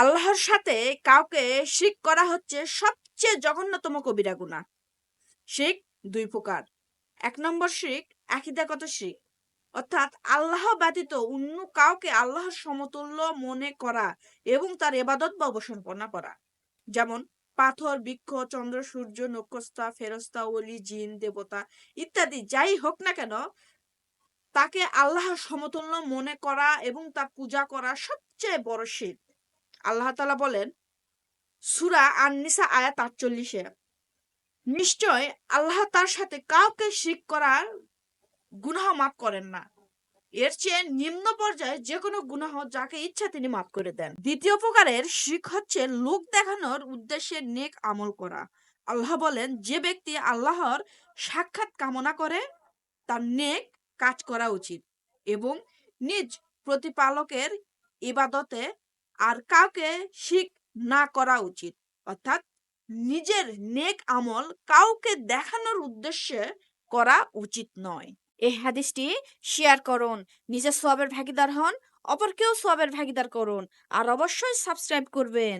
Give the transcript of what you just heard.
আল্লাহর সাথে কাউকে শিরক করা হচ্ছে সবচেয়ে জঘন্যতম কবিরা গুনাহ। শিরক দুই প্রকার। ১ নম্বর শিরক আকীদাগত শিরক, অর্থাৎ আল্লাহ ব্যতীত অন্য কাউকে আল্লাহর সমতুল্য মনে করা এবং তার ইবাদত বা উপাসনা করা। যেমন পাথর, বৃক্ষ, চন্দ্র, সূর্য, নক্ষত্র, ফেরেশতা, ওলি, জিন, দেবতা ইত্যাদি যাই হোক না কেন, তাকে আল্লাহর সমতুল্য মনে করা এবং তার পূজা করা সবচেয়ে বড় শিরক। আল্লাহ তাআলা বলেন সূরা আন-নিসা আয়াত ৪৮ এ, নিশ্চয় আল্লাহ তার সাথে কাউকে শিরক করার গুনাহ মাফ করেন না। এর চেয়ে নিম্ন পর্যায়ে যে কোনো গুনাহ যাকে ইচ্ছা তিনি মাফ করে দেন। দ্বিতীয় প্রকারের শিরক হচ্ছে লোক দেখানোর উদ্দেশ্যে নেক আমল করা। আল্লাহ বলেন, যে ব্যক্তি আল্লাহর সাক্ষাৎ কামনা করে তার নেক কাজ করা উচিত এবং নিজ প্রতিপালকের ইবাদতে আর কাউকে শিরক না করা উচিত। অর্থাৎ নিজের নেক আমল কাউকে দেখানোর উদ্দেশ্যে করা উচিত নয়। এই হাদিসটি শেয়ার করুন, নিজের সওয়াবের ভাগীদার হন, অপরকেও সওয়াবের ভাগীদার করুন আর অবশ্যই সাবস্ক্রাইব করবেন।